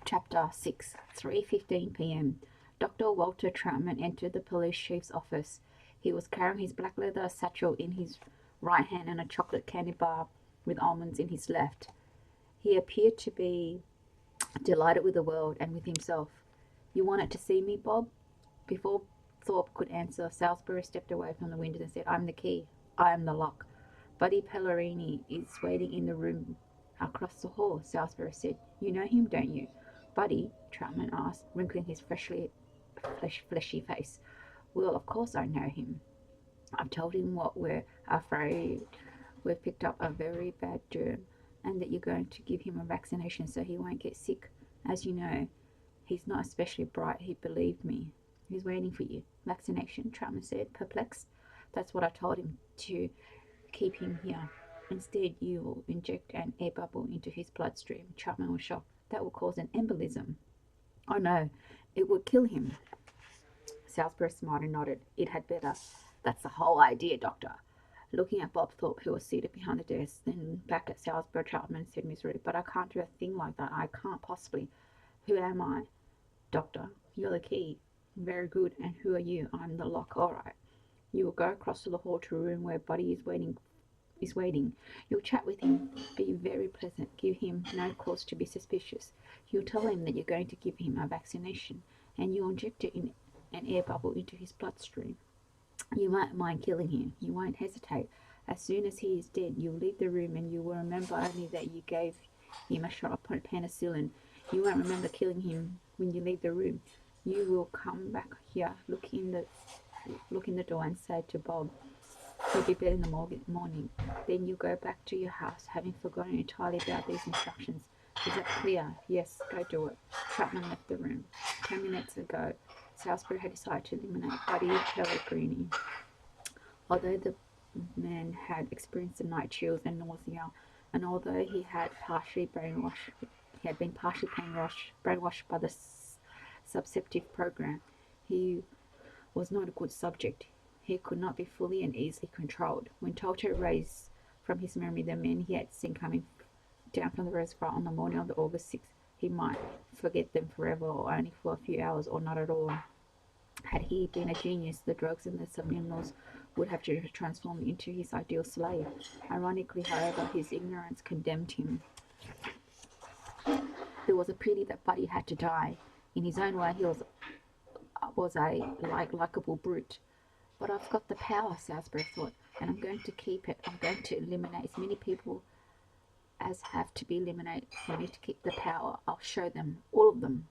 Chapter 6, 3:15 p.m. Dr. Walter Troutman entered the police chief's office. He was carrying his black leather satchel in his right hand and a chocolate candy bar with almonds in his left. He appeared to be delighted with the world and with himself. "You wanted to see me, Bob?" Before Thorpe could answer, Salisbury stepped away from the window and said, "I'm the key. I am the lock. Buddy Pellerini is waiting in the room across the hall," Salisbury said. "You know him, don't you?" "Buddy?" Troutman asked, wrinkling his fleshy face. "Well, of course I know him. I've told him what we're afraid we've picked up a very bad germ, and that you're going to give him a vaccination so he won't get sick. As you know, he's not especially bright. He believed me. He's waiting for you." "Vaccination?" Troutman said, perplexed. "That's what I told him, to keep him here. Instead, you will inject an air bubble into his bloodstream." Troutman was shocked. "That will cause an embolism." "Oh no, it would kill him." Salisbury smiled and nodded. "It had better. That's the whole idea, Doctor." Looking at Bob Thorpe, who was seated behind the desk, then back at Salisbury, Troutman said miserably, "But I can't do a thing like that. I can't possibly. Who am I?" "Doctor, you're the key." "Very good. And who are you?" "I'm the lock." "All right. You will go across to the hall to a room where Buddy is waiting. You'll chat with him. Be very pleasant. Give him no cause to be suspicious. You'll tell him that you're going to give him a vaccination, and you'll inject it in an air bubble into his bloodstream. You won't mind killing him. You won't hesitate. As soon as he is dead, you'll leave the room, and you will remember only that you gave him a shot of penicillin. You won't remember killing him when you leave the room. You will come back here, look in the door, and say to Bob, 'He'll be better in the morning.' Then you go back to your house, having forgotten entirely about these instructions. Is that clear?" "Yes, go do it." Troutman left the room. 10 minutes ago, Salisbury had decided to eliminate Buddy Pellegrini. Although the man had experienced the night chills and nausea, and although he had been partially brainwashed by the subceptive program, he was not a good subject. He could not be fully and easily controlled. When told to erase from his memory the men he had seen coming down from the reservoir on the morning of August 6th, he might forget them forever, or only for a few hours, or not at all. Had he been a genius, the drugs and the subliminals would have transformed into his ideal slave. Ironically, however, his ignorance condemned him. It was a pity that Buddy had to die. In his own way, he was a likable brute. "But I've got the power," Salisbury thought, "and I'm going to keep it. I'm going to eliminate as many people as have to be eliminated for me to keep the power. I'll show them, all of them."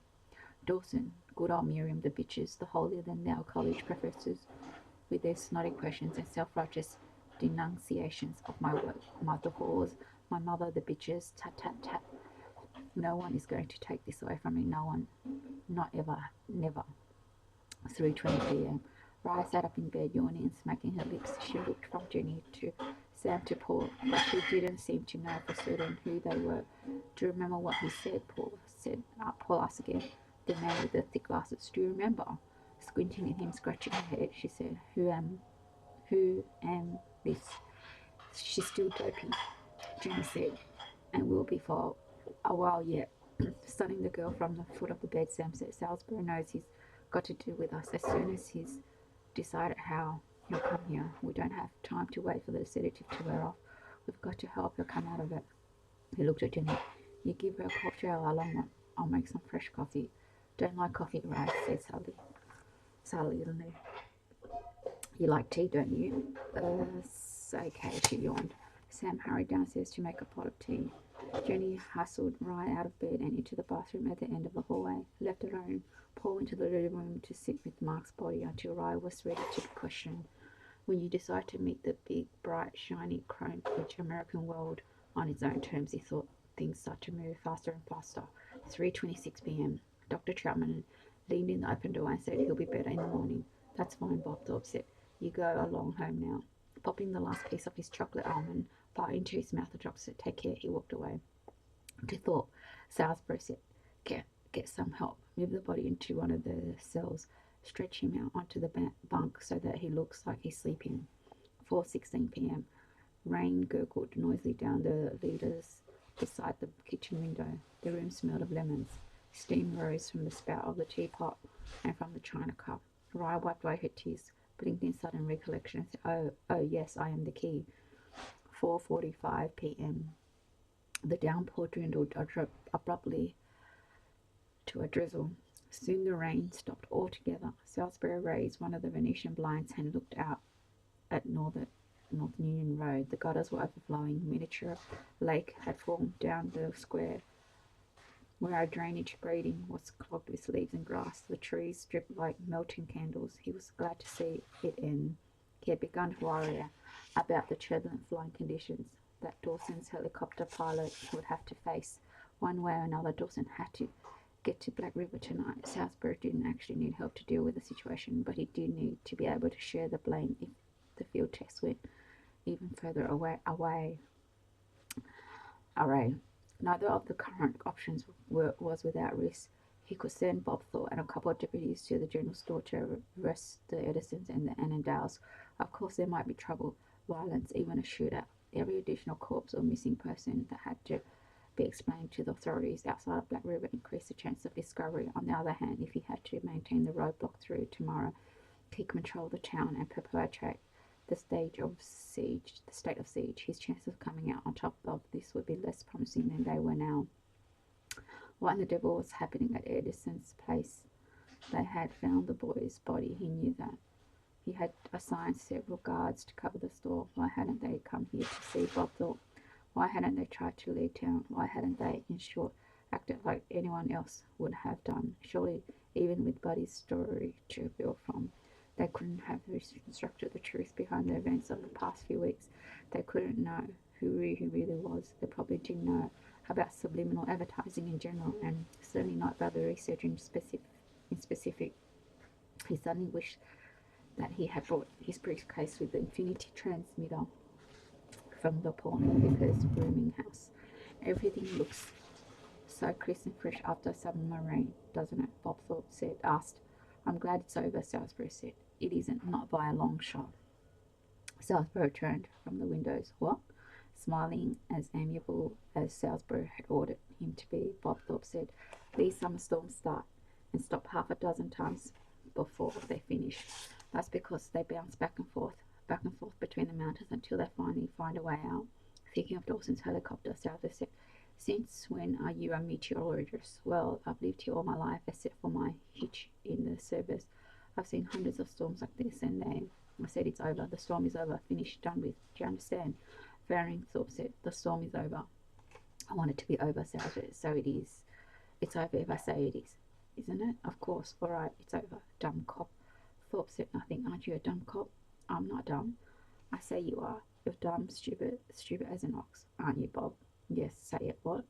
Dawson, good old Miriam, the bitches, the holier-than-thou college professors, with their snotty questions and self-righteous denunciations of my work, the whores, my mother, the bitches, tat, tat, tat. No one is going to take this away from me. No one. Not ever. Never. 3:20 p.m. Raya sat up in bed, yawning and smacking her lips. She looked from Jenny to Sam to Paul, but she didn't seem to know for certain who they were. "Do you remember what he said?" Paul asked again. "The man with the thick glasses. Do you remember?" Squinting at him, scratching her head, she said, Who am this?" "She's still dopey," Jenny said, "and will be for a while yet." Studying the girl from the foot of the bed, Sam said, "Salisbury knows he's got to do with us. As soon as he's decided how, he'll come here. We don't have time to wait for the sedative to wear off. We've got to help her come out of it." He looked at Jenny. "You give her a cold shower, a long one. I'll make some fresh coffee." "Don't like coffee, right?" said sullenly. "You like tea, don't you?" Okay," she yawned. Sam hurried downstairs to make a pot of tea. Jenny hustled Rye out of bed and into the bathroom at the end of the hallway. Left alone, Paul went to the living room to sit with Mark's body until Rye was ready to be questioned. "When you decide to meet the big, bright, shiny, chrome-edged American world on its own terms," he thought, "things start to move faster and faster." 3:26 p.m. Dr. Troutman leaned in the open door and said, "He'll be better in the morning." "That's fine," Bob Thorpe said. "You go along home now." Popping the last piece of his chocolate almond bar into his mouth, the doctor said, "Take care." He walked away. To Thorpe, Salisbury said, Get some help. Move the body into one of the cells. Stretch him out onto the bunk so that he looks like he's sleeping." 4:16 p.m. Rain gurgled noisily down the leaders beside the kitchen window. The room smelled of lemons. Steam rose from the spout of the teapot and from the china cup. Rye wiped away her tears, blinked in sudden recollection, and said, "Oh, yes, I am the key." 4:45 p.m. The downpour dwindled abruptly to a drizzle. Soon the rain stopped altogether. Salisbury raised one of the Venetian blinds and looked out at North Union Road. The gutters were overflowing. A miniature lake had formed down the square where our drainage grading was clogged with leaves and grass. The trees dripped like melting candles. He was glad to see it end. He had begun to worry about the turbulent flying conditions that Dawson's helicopter pilot would have to face. One way or another, Dawson had to get to Black River tonight. Salisbury didn't actually need help to deal with the situation, but he did need to be able to share the blame if the field test went even further away. Neither of the current options was without risk. He could send Bob Thorpe and a couple of deputies to the general store to arrest the Edisons and the Annandales. Of course, there might be trouble, violence, even a shootout. Every additional corpse or missing person that had to be explained to the authorities outside of Black River increased the chance of discovery. On the other hand, if he had to maintain the roadblock through tomorrow, he could control the town and perpetuate the state of siege, his chances of coming out on top of this would be less promising than they were now. What in the devil was happening at Edison's place? They had found the boy's body, he knew that. He had assigned several guards to cover the store. Why hadn't they come here to see Bob Thorpe? Why hadn't they tried to leave town? Why hadn't they, in short, acted like anyone else would have done? Surely, even with Buddy's story to build from, they couldn't have reconstructed the truth behind the events of the past few weeks. They couldn't know who he really was. They probably didn't know about subliminal advertising in general, and certainly not about the research in specific. He suddenly wished that he had brought his briefcase with the infinity transmitter from the pawn Vickers rooming house. Everything looks so crisp and fresh after a sudden rain, doesn't it? Bob Thorpe asked. I'm glad it's over, Salisbury said. It isn't, not by a long shot. Salisbury turned from the windows. What? Smiling as amiable as Salisbury had ordered him to be, Bob Thorpe said, these summer storms start and stop half a dozen times before they finish. That's because they bounce back and forth between the mountains until they finally find a way out. Thinking of Dawson's helicopter, Salisbury said, since when are you a meteorologist? Well, I've lived here all my life, except for my hitch in the service. I've seen hundreds of storms like this, and I said it's over. The storm is over. Finished, done with. Do you understand? Farring Thorpe said, the storm is over. I want it to be over, Salisbury. So it is. It's over if I say it is. Isn't it? Of course. All right, it's over. Dumb cop. Thorpe said nothing. Aren't you a dumb cop? I'm not dumb. I say you are. You're dumb, stupid as an ox. Aren't you, Bob? Yes, say it. What?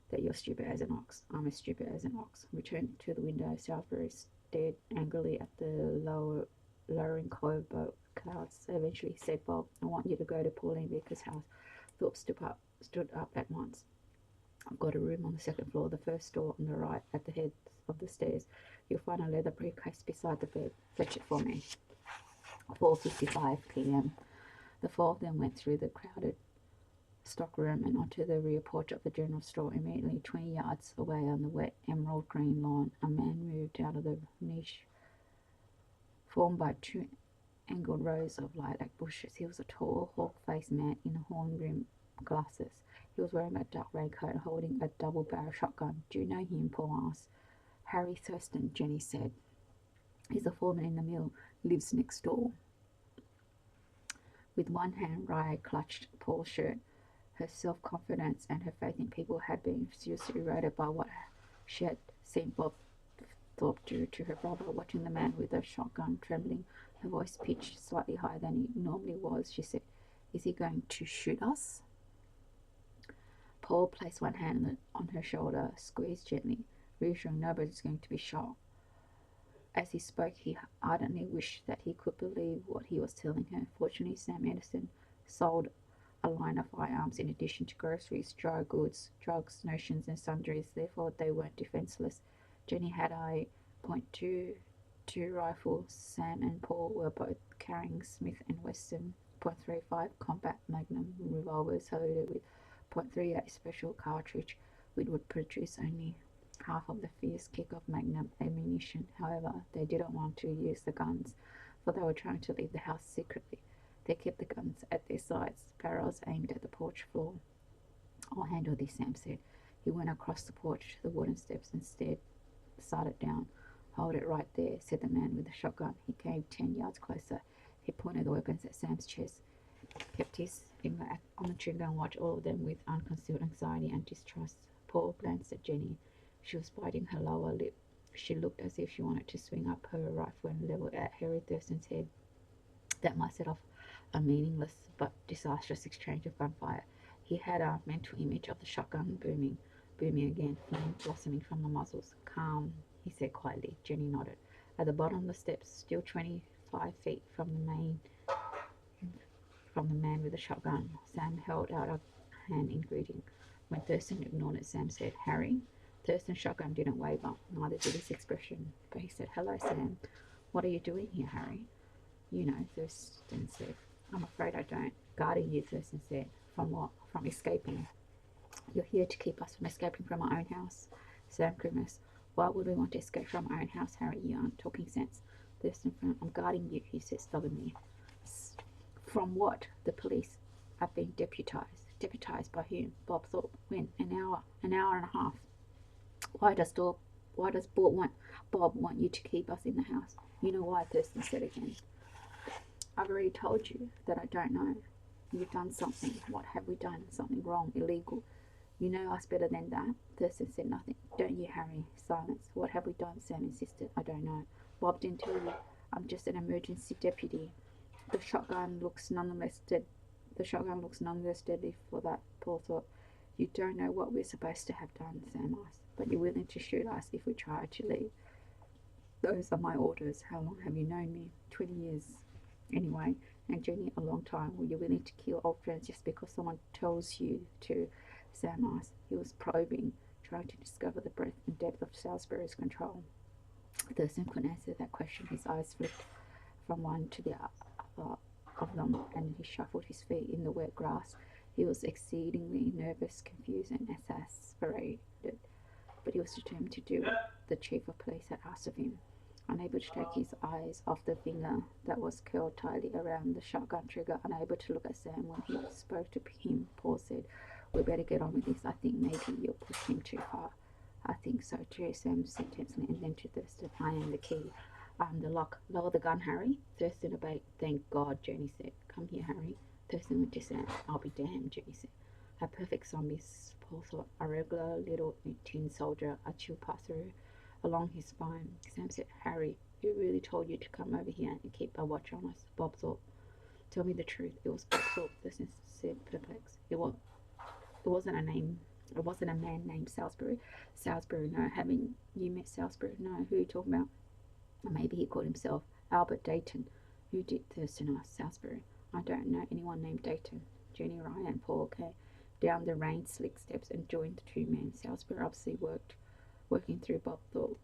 That you're stupid as an ox. I'm as stupid as an ox. Returned to the window. Salisbury stared angrily at the lowering cobalt clouds. Eventually said, Bob, I want you to go to Pauline Vickers' house. Thorpe stood up at once. I've got a room on the second floor, the first door on the right at the head of the stairs. You'll find a leather briefcase beside the bed. Fetch it for me. 4:55 p.m. The four of them went through the crowded stockroom and onto the rear porch of the general store. Immediately 20 yards away on the wet emerald green lawn, a man moved out of the niche formed by two angled rows of lilac bushes. He was a tall, hawk-faced man in horn-rimmed glasses. He was wearing a dark raincoat and holding a double-barrel shotgun. Do you know him? Paul asked. Harry Thurston, Jenny said. He's a foreman in the mill, lives next door. With one hand, Rye clutched Paul's shirt. Her self-confidence and her faith in people had been seriously eroded by what she had seen Bob Thorpe do to her brother. Watching the man with the shotgun trembling, her voice pitched slightly higher than it normally was, she said, is he going to shoot us? Paul placed one hand on her shoulder, squeezed gently, reassuring nobody's going to be shot. As he spoke, he ardently wished that he could believe what he was telling her. Fortunately, Sam Anderson sold a line of firearms in addition to groceries, dry goods, drugs, notions, and sundries. Therefore, they weren't defenseless. Jenny had a .22 rifle. Sam and Paul were both carrying Smith & Wesson .35 combat magnum revolvers loaded with .38 special cartridge, which would produce only half of the fierce kick of magnum ammunition. However, they didn't want to use the guns, for they were trying to leave the house secretly. They kept the guns at their sides, barrels aimed at the porch floor. I'll handle this, Sam said. He went across the porch to the wooden steps and started down. Hold it right there, said the man with the shotgun. He came 10 yards closer. He pointed the weapons at Sam's chest, kept his finger on the trigger and watched all of them with unconcealed anxiety and distrust. Paul glanced at Jenny. She was biting her lower lip. She looked as if she wanted to swing up her rifle and level it at Harry Thurston's head. That might set off a meaningless but disastrous exchange of gunfire. He had a mental image of the shotgun booming again, flame blossoming from the muzzles. Calm, he said quietly. Jenny nodded. At the bottom of the steps, still 25 feet from the man with the shotgun, Sam held out a hand in greeting. When Thurston ignored it, Sam said, Harry? Thurston's shotgun didn't waver, neither did his expression, but he said, Hello, Sam. What are you doing here, Harry? You know, Thurston said. I'm afraid I don't. Guarding you, Thurston said. From what? From escaping. You're here to keep us from escaping from our own house. Sam grimaced. Why would we want to escape from our own house, Harry? You aren't talking sense. Thurston frowned. I'm guarding you, he said stubbornly. From what? The police. I've been deputized. Deputized by whom? Bob Thorpe. When? An hour and a half. Why does Bob want you to keep us in the house? You know why, Thurston said again. I've already told you that I don't know. You've done something. What have we done? Something wrong, illegal. You know us better than that. Thurston said nothing. Don't you, Harry? Silence. What have we done? Sam insisted. I don't know. Bob didn't tell you. I'm just an emergency deputy. The shotgun looks nonetheless deadly for that, Paul thought. You don't know what we're supposed to have done, Sam asked, but you're willing to shoot us if we try to leave. Those are my orders. How long have you known me? 20 years. Anyway, and Jenny, a long time. Were you willing to kill old friends just because someone tells you to? Sam asked. He was probing, trying to discover the breadth and depth of Salisbury's control. Thurston couldn't answer that question. His eyes flicked from one to the other of them, and he shuffled his feet in the wet grass. He was exceedingly nervous, confused, and exasperated, but he was determined to do what the chief of police had asked of him. Unable to take his eyes off the finger that was curled tightly around the shotgun trigger, unable to look at Sam when he spoke to him, Paul said, We better get on with this. I think maybe you're pushing him too far. I think so too, Sam said tensely, and then to Thurston, I am the key. I'm the lock. Lower the gun, Harry. Thurston obeyed. Thank God, Jenny said. Come here, Harry. Thurston went to Sam. I'll be damned, Jenny said. A perfect zombie, Paul thought. A regular little tin soldier. A chill passed through along his spine. Sam said, Harry, who really told you to come over here and keep a watch on us? Bob Thorpe. Tell me the truth. It was Bob Thorpe, Thurston said, perplexed. It wasn't a man named Salisbury. Salisbury, no. Haven't you met Salisbury? No. Who are you talking about? Or maybe he called himself Albert Dayton. Who did? Thurston asked Salisbury. I don't know anyone named Dayton. Jenny, Ryan, and Paul came down the rain-slick steps and joined the two men. Salisbury obviously working through Bob Thorpe.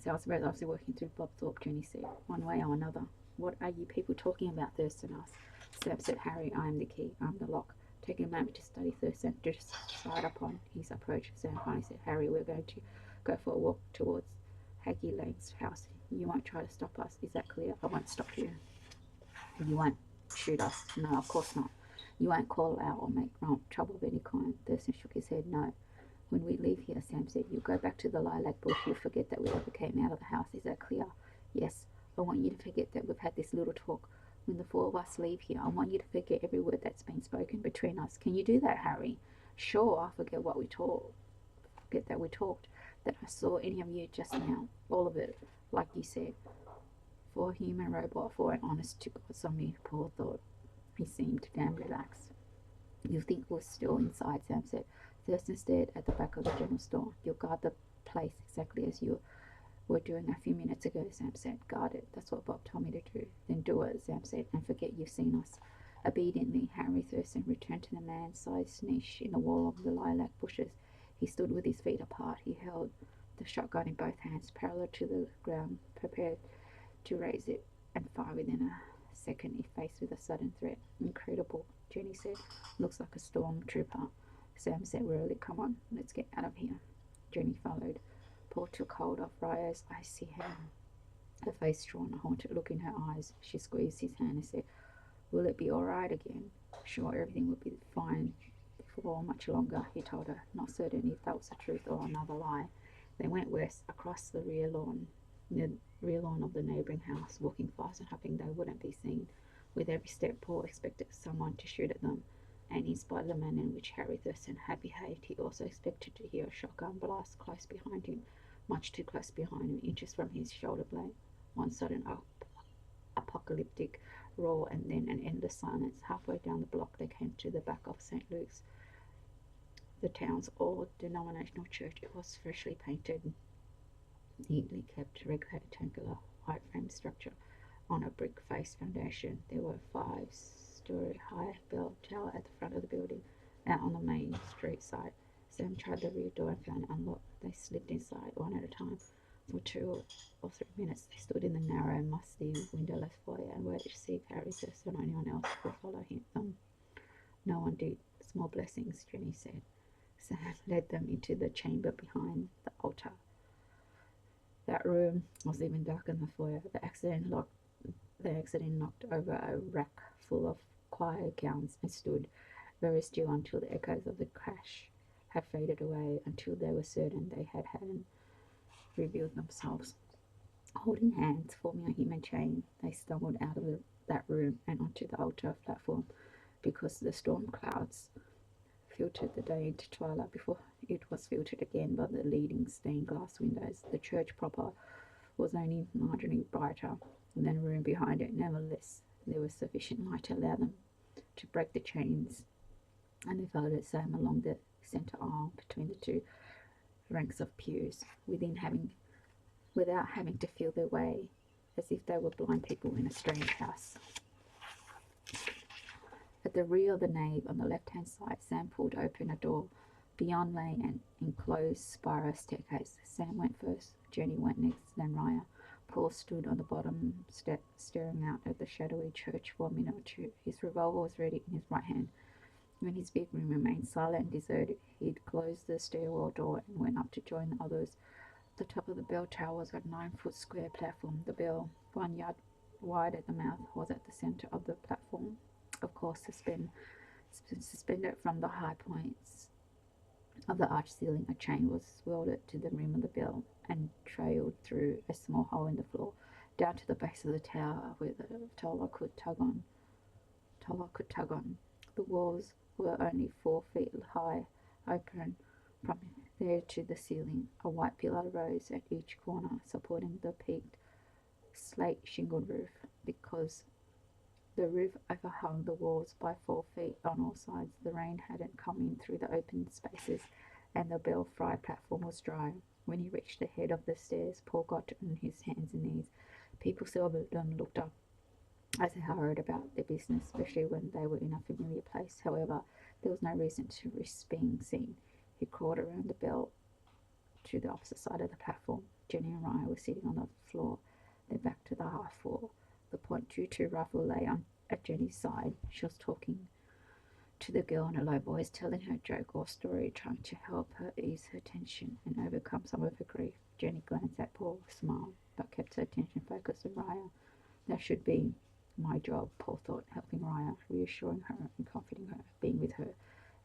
Jenny said, one way or another. What are you people talking about? Thurston asked. Sam said, Harry, I am the key. I'm the lock. Taking a moment to study Thurston, to decide upon his approach, Sam finally said, Harry, we're going to go for a walk towards Haggy Lane's house. You won't try to stop us. Is that clear? I won't stop you. You won't shoot us. No, of course not. You won't call out or make trouble of any kind. Thurston shook his head. No. When we leave here, Sam said, you'll go back to the lilac bush. You'll forget that we ever came out of the house. Is that clear? Yes. I want you to forget that we've had this little talk. When the four of us leave here, I want you to forget every word that's been spoken between us. Can you do that, Harry? Sure, I'll forget that we talked. That I saw any of you just now. All of it, like you said. For a human robot, for an honest-to-God zombie, Paul thought. He seemed damn relaxed. You think we're still inside, Sam said. Thurston stared at the back of the general store. You'll guard the place exactly as you were doing a few minutes ago, Sam said. Guard it. That's what Bob told me to do. Then do it, Sam said, and forget you've seen us. Obediently, Harry Thurston returned to the man-sized niche in the wall of the lilac bushes. He stood with his feet apart. He held the shotgun in both hands, parallel to the ground, prepared to raise it and fire within a second if faced with a sudden threat. Incredible, Jenny said. Looks like a stormtrooper. Sam said wearily, come on, let's get out of here. Jenny followed. Paul took hold of Raya's icy hand, her face drawn, a haunted look in her eyes. She squeezed his hand and said, "Will it be all right again?" "Sure, everything will be fine for much longer," he told her, not certain if that was the truth or another lie. They went west, across the rear lawn of the neighbouring house, walking fast and hoping they wouldn't be seen. With every step, Paul expected someone to shoot at them, and in spite of the manner in which Harry Thurston had behaved, he also expected to hear a shotgun blast close behind him, much too close behind him, inches from his shoulder blade. One sudden apocalyptic roar, and then an endless silence. Halfway down the block, they came to the back of St. Luke's, the town's old denominational church. It was freshly painted, neatly kept, rectangular, white frame structure on a brick-faced foundation. There were a 5-story high bell tower at the front of the building, out on the main street side. Sam tried the rear door and found it unlocked. They slipped inside, one at a time. For 2 or 3 minutes, they stood in the narrow, musty, windowless foyer and waited to see if Harry Thurston or anyone else would follow them. No one did. "Small blessings," Jenny said. Sam led them into the chamber behind the altar. That room was even darker than the foyer. The accident knocked over a rack full of choir gowns and stood very still until the echoes of the crash had faded away, until they were certain they hadn't revealed themselves. Holding hands, forming a human chain, they stumbled out of that room and onto the altar platform. Because the storm clouds filtered the day into twilight before it was filtered again by the leading stained glass windows, the church proper was only marginally brighter than the room behind it. Nevertheless, there was sufficient light to allow them to break the chains, and they followed Sam along the centre aisle between the two ranks of pews, without having to feel their way, as if they were blind people in a strange house. At the rear of the nave, on the left-hand side, Sam pulled open a door. Beyond lay an enclosed spiral staircase. Sam went first, Jenny went next, then Raya. Paul stood on the bottom step, staring out at the shadowy church for a minute or two. His revolver was ready in his right hand. When his big room remained silent and deserted, he'd closed the stairwell door and went up to join the others. The top of the bell tower was a 9-foot square platform. The bell, 1 yard wide at the mouth, was at the centre of the platform. Of course, suspended from the high points of the arched ceiling, a chain was welded to the rim of the bell and trailed through a small hole in the floor, down to the base of the tower where the tower could tug on. The walls were only 4 feet high, open from there to the ceiling. A white pillar rose at each corner, supporting the peaked slate shingled roof. Because the roof overhung the walls by 4 feet on all sides, the rain hadn't come in through the open spaces, and the belfry platform was dry. When he reached the head of the stairs, Paul got on his hands and knees. People seldom looked up as they hurried about their business, especially when they were in a familiar place. However, there was no reason to risk being seen. He crawled around the bell to the opposite side of the platform. Jenny and Ryan were sitting on the floor, their back to the half wall. The .22 rifle lay at Jenny's side. She was talking to the girl in a low voice, telling her joke or story, trying to help her ease her tension and overcome some of her grief. Jenny glanced at Paul, smiled, but kept her attention focused on Raya. That should be my job, Paul thought, helping Raya, reassuring her and comforting her, being with her.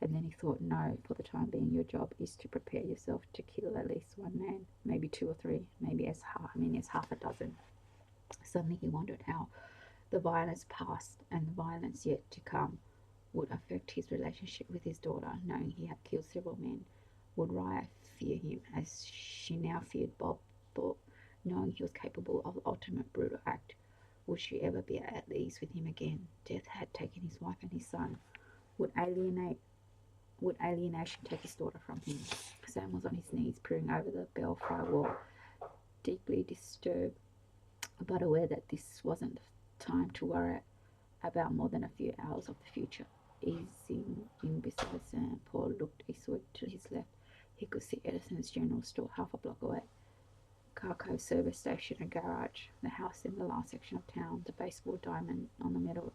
And then he thought, no, for the time being, your job is to prepare yourself to kill at least one man, maybe 2 or 3, maybe as half a dozen. Suddenly he wondered how the violence past and the violence yet to come would affect his relationship with his daughter, knowing he had killed several men. Would Raya fear him as she now feared Bob thought, knowing he was capable of the ultimate brutal act? Would she ever be at ease with him again? Death had taken his wife and his son. Would alienation take his daughter from him? Sam was on his knees, peering over the belfry wall, deeply disturbed, but aware that this wasn't the time to worry about more than a few hours of the future. Easing in beside Sam, Paul looked eastward to his left. He could see Edison's general store half a block away. Carco service station and garage, the house in the last section of town, the baseball diamond on the middle,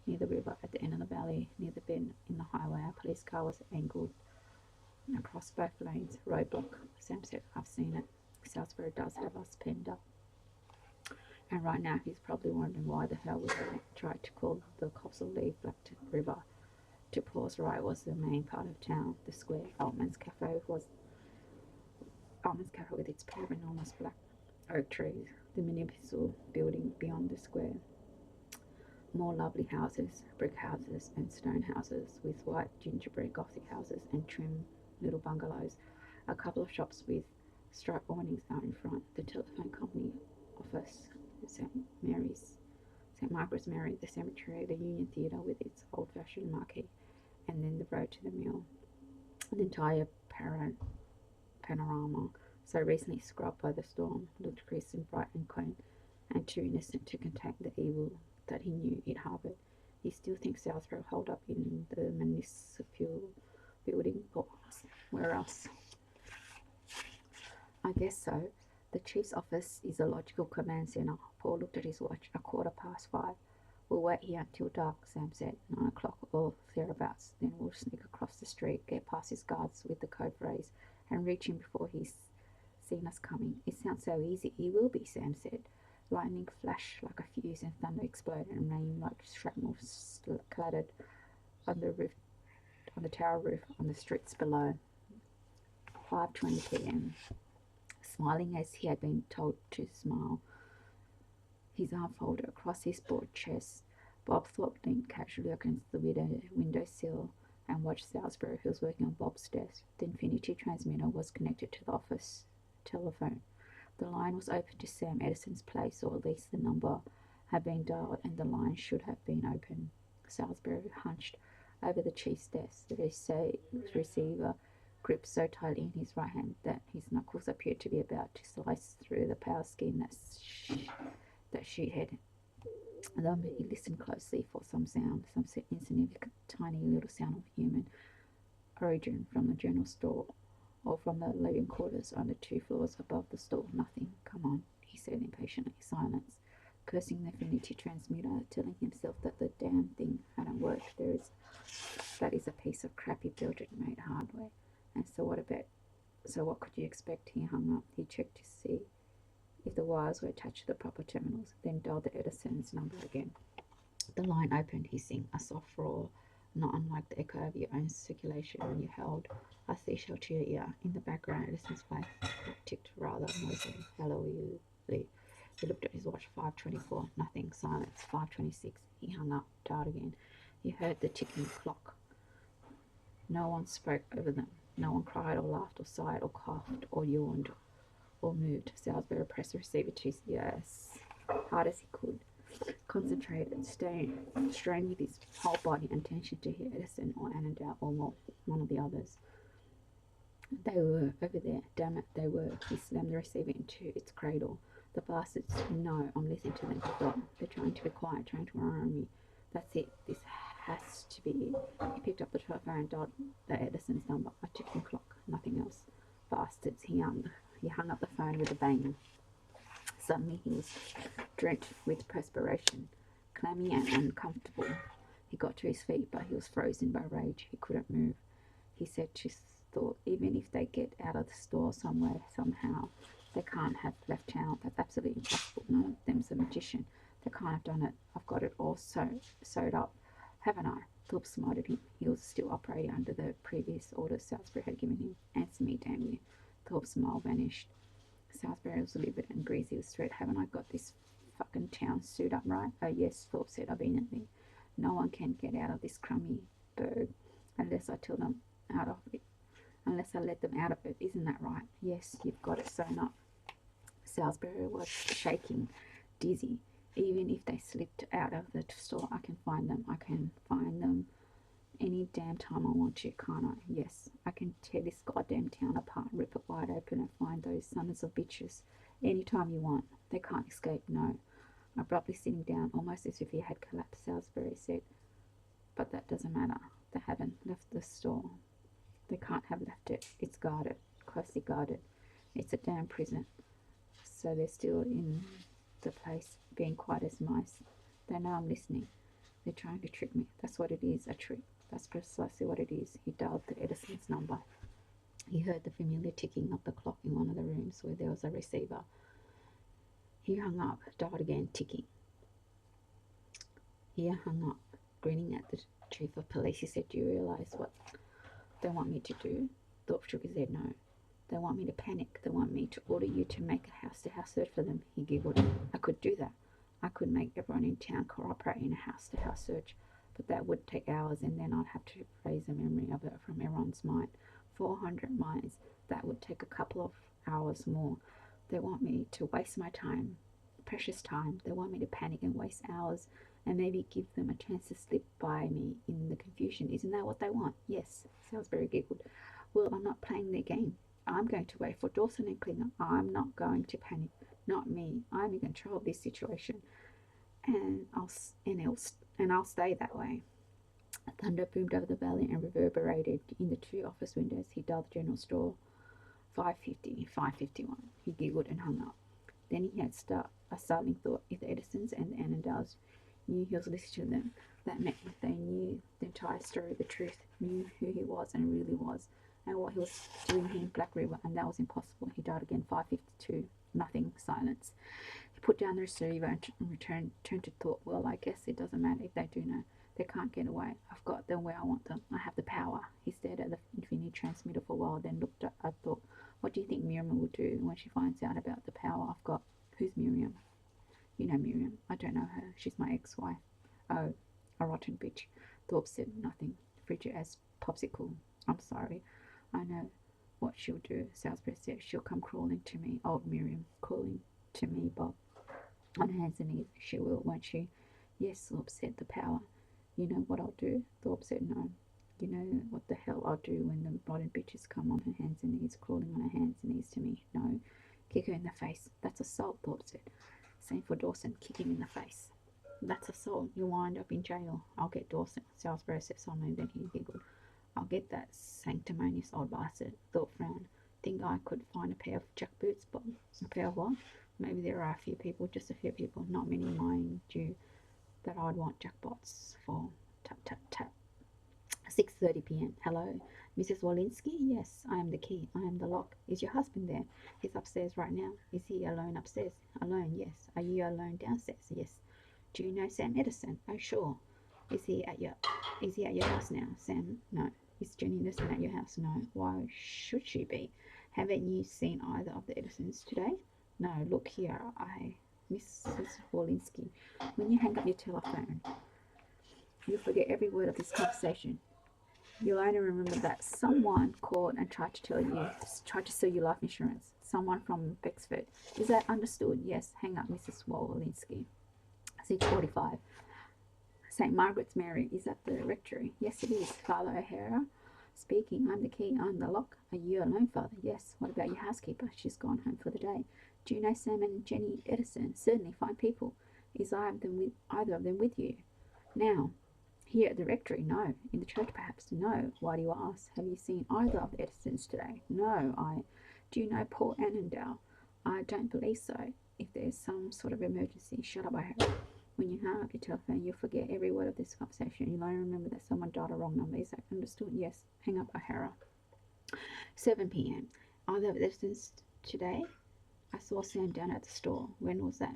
near the river at the end of the valley, near the bend in the highway. A police car was angled across both lanes. Roadblock, Sam said. I've seen it. Salisbury does have a spender. And right now he's probably wondering why the hell we tried to call the cops or leave Black River to pause right was the main part of town. The square Altman's Cafe with its pair of enormous black oak trees, the municipal building beyond the square. More lovely houses, brick houses and stone houses with white gingerbread Gothic houses and trim little bungalows. A couple of shops with striped awnings out in front. The telephone company office, St Margaret's Mary, the cemetery, the Union Theatre with its old-fashioned marquee, and then the road to the mill. The entire panorama, so recently scrubbed by the storm, looked crisp and bright and clean, and too innocent to contain the evil that he knew it harboured. He still thinks Salisbury held up in the municipal building, or where else? I guess so. The chief's office is a logical command centre. Paul looked at his watch. 5:15. We'll wait here until dark, Sam said. 9 o'clock or thereabouts. Then we'll sneak across the street, get past his guards with the code phrase, and reach him before he's seen us coming. It sounds so easy. It will be, Sam said. Lightning flashed like a fuse and thunder exploded and rain like shrapnel clattered on the tower roof, on the streets below. 5:20 p.m. Smiling as he had been told to smile, his arm folded across his broad chest, Bob Thorpe leaned casually against the window sill and watched Salisbury, who was working on Bob's desk. The Infinity transmitter was connected to the office telephone. The line was open to Sam Edison's place, or at least the number had been dialed, and the line should have been open. Salisbury hunched over the chief's desk, the receiver gripped so tightly in his right hand that his knuckles appeared to be about to slice through the power skin that sheet had. Then he listened closely for some sound, some insignificant, tiny little sound of human origin from the general store or from the living quarters on the 2 floors above the store. Nothing. Come on, he said impatiently. Silence. Cursing the Infinity transmitter, telling himself that the damn thing hadn't worked. That is a piece of crappy Belgian-made hardware. And so what could you expect? He hung up. He checked to see if the wires were attached to the proper terminals, then dialed the Edison's number again. The line opened, hissing, a soft roar, not unlike the echo of your own circulation when you held a seashell to your ear. In the background, Edison's face ticked rather noisily. Hello, you, Lee. He looked at his watch. 5:24. Nothing. Silence. 5:26. He hung up, dialed again. He heard the ticking clock. No one spoke over them. No one cried or laughed or sighed or coughed or yawned or moved. Salisbury pressed the receiver to his ear as hard as he could, concentrated, strained with his whole body and attention to hear Edison or Annandale or one of the others. They were over there. Damn it, they were. He slammed the receiver into its cradle. The bastards. No, I'm listening to them. They're trying to be quiet, trying to alarm me. That's it. This has to be it. He picked up the telephone and dialed the Edison's number. A ticking clock. Nothing else. Bastards. He hung up the phone with a bang. Suddenly he was drenched with perspiration, clammy and uncomfortable. He got to his feet, but he was frozen by rage. He couldn't move. He said to thought, even if they get out of the store somewhere, somehow, they can't have left town. That's absolutely impossible. None of them's a magician. They can't have done it. I've got it all sewed up, haven't I? Thorpe smiled at him. He was still operating under the previous orders Salisbury had given him. Answer me, damn you. Thorpe's smile vanished. Salisbury was livid and greasy with sweat. Haven't I got this fucking town sewed up right? Oh yes, Thorpe said obediently. No one can get out of this crummy burg unless I tell them out of it. Unless I let them out of it. Isn't that right? Yes, you've got it sewn up. Salisbury was shaking, dizzy. Even if they slipped out of the store, I can find them. I can find them any damn time I want to, can't I? Yes, I can tear this goddamn town apart, rip it wide open and find those sons of bitches any time you want. They can't escape, no. Abruptly sitting down, almost as if he had collapsed, Salisbury said, but that doesn't matter. They haven't left the store. They can't have left it. It's guarded, closely guarded. It's a damn prison. So they're still in the place, being quiet as mice. They know I'm listening. They're trying to trick me. That's what it is, a trick. That's precisely what it is. He dialed the Edison's number. He heard the familiar ticking of the clock in one of the rooms where there was a receiver. He hung up, dialed again, ticking. He hung up, grinning at the chief of police. He said, "Do you realise what they want me to do?" Thorpe shook his head. "No. They want me to panic. They want me to order you to make a house-to-house search for them." He giggled. "I could do that. I could make everyone in town cooperate in a house-to-house search, but that would take hours, and then I'd have to erase the memory of it from everyone's mind. 400 minds. That would take a couple of hours more. They want me to waste my time, precious time. They want me to panic and waste hours, and maybe give them a chance to slip by me in the confusion. Isn't that what they want?" "Yes," Salisbury giggled. "Well, I'm not playing their game. I'm going to wait for Dawson and Klinger. I'm not going to panic. Not me. I'm in control of this situation, and I'll stay that way." Thunder boomed over the valley and reverberated in the two office windows. He dialed the general store. 550, 551. He giggled and hung up. Then he had a startling thought. If the Edisons and the Annandales knew he was listening to them, that meant they knew the entire story, the truth, knew who he was and really was, and what he was doing here in Black River, and that was impossible. He dialed again. 552. Nothing. Silence. He put down the receiver and turned to thought. Well, I guess it doesn't matter if they do know. They can't get away. I've got them where I want them. I have the power. He stared at the infinity transmitter for a while, then looked at thought. What do you think Miriam will do when she finds out about the power I've got? Who's Miriam? You know Miriam. I don't know her. She's my ex-wife. Oh, a rotten bitch. Thorpe said nothing, frigid as popsicle. I'm sorry. I know what she'll do, Salisbury said. She'll come crawling to me. Old Miriam, crawling to me, Bob. On hands and knees. She will, won't she? Yes, Thorpe said. The power. You know what I'll do? Thorpe said no. You know what the hell I'll do when the rotten bitches come on her hands and knees, crawling on her hands and knees to me? No. Kick her in the face. That's assault, Thorpe said. Same for Dawson. Kick him in the face. That's assault. You'll wind up in jail. I'll get Dawson, Salisbury said solemnly. Then he giggled. I'll get that sanctimonious old bastard. Thorpe frowned. Think I could find a pair of jack boots, Bob? A pair of what? Maybe there are a few people, just a few people, not many, mind you, that I'd want jackpots for. Tap, tap, tap. 6:30 p.m. Hello, Mrs. Walensky? Yes, I am the key. I am the lock. Is your husband there? He's upstairs right now. Is he alone upstairs? Alone, yes. Are you alone downstairs? Yes. Do you know Sam Edison? Oh, sure. Is he at your house now? Sam? No. Is Jenny Edison at your house? No. Why should she be? Haven't you seen either of the Edisons today? No. Look here, Mrs. Walensky, when you hang up your telephone, you'll forget every word of this conversation. You'll only remember that someone called and tried to sell you life insurance. Someone from Bexford. Is that understood? Yes. Hang up, Mrs. Walensky. 6:45. St. Margaret's Mary. Is that the rectory? Yes, it is. Father O'Hara speaking. I'm the key. I'm the lock. Are you alone, Father? Yes. What about your housekeeper? She's gone home for the day. Do you know Sam and Jenny Edison? Certainly, fine people. Is either of them with you now? Here at the rectory? No. In the church, perhaps? No. Why do you ask? Have you seen either of the Edisons today? No. Do you know Paul Annandale? I don't believe so. If there's some sort of emergency, shut up, O'Hara. When you hang up your telephone, you'll forget every word of this conversation. You'll only remember that someone dialed a wrong number. Is that understood? Yes. Hang up, O'Hara. 7 p.m. Either of the Edisons today? I saw Sam down at the store. When was that?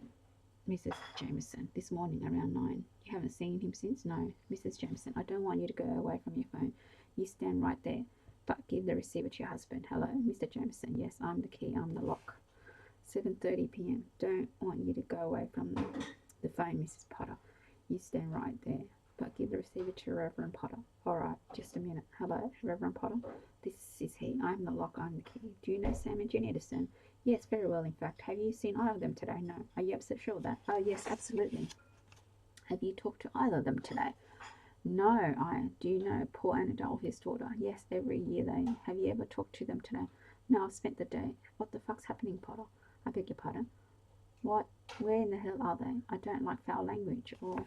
Mrs. Jameson. This morning around 9. You haven't seen him since? No. Mrs. Jameson, I don't want you to go away from your phone. You stand right there, but give the receiver to your husband. Hello, Mr. Jameson. Yes, I'm the key. I'm the lock. 7:30 p.m. Don't want you to go away from the phone, Mrs. Potter. You stand right there, but give the receiver to Reverend Potter. All right, just a minute. Hello, Reverend Potter. This is he. I'm the lock. I'm the key. Do you know Sam and Jenny Edison? Yes, very well, in fact. Have you seen either of them today? No. Are you absolutely sure of that? Oh, yes, absolutely. Have you talked to either of them today? No. Do you know Paul Annandale, his daughter? Yes, every year they. Have you ever talked to them today? No, I've spent the day. What the fuck's happening, Potter? I beg your pardon? What? Where in the hell are they? I don't like foul language. Or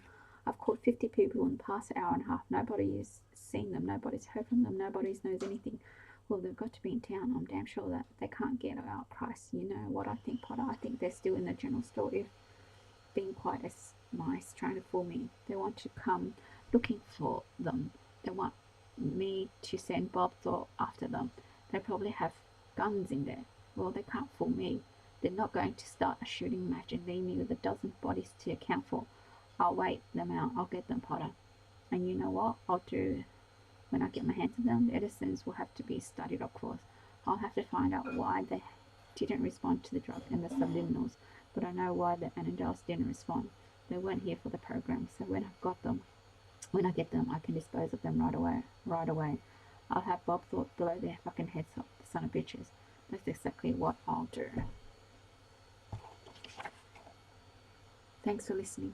I've caught 50 people in the past hour and a half. Nobody has seen them. Nobody's heard from them. Nobody knows anything. Well, they've got to be in town. I'm damn sure that they can't get out. Christ, you know what I think, Potter? I think they're still in the general store, if being quite as nice, trying to fool me. They want to come looking for them. They want me to send Bob Thorpe after them. They probably have guns in there. Well, they can't fool me. They're not going to start a shooting match and leave me with a dozen bodies to account for. I'll wait them out. I'll get them, Potter. And you know what I'll do when I get my hands on them? The Edisons will have to be studied, of course. I'll have to find out why they didn't respond to the drug and the subliminals, but I know why the Annandales didn't respond. They weren't here for the program, so when I get them, I can dispose of them right away. Right away. I'll have Bob Thorpe blow their fucking heads off, the son of bitches. That's exactly what I'll do. Thanks for listening.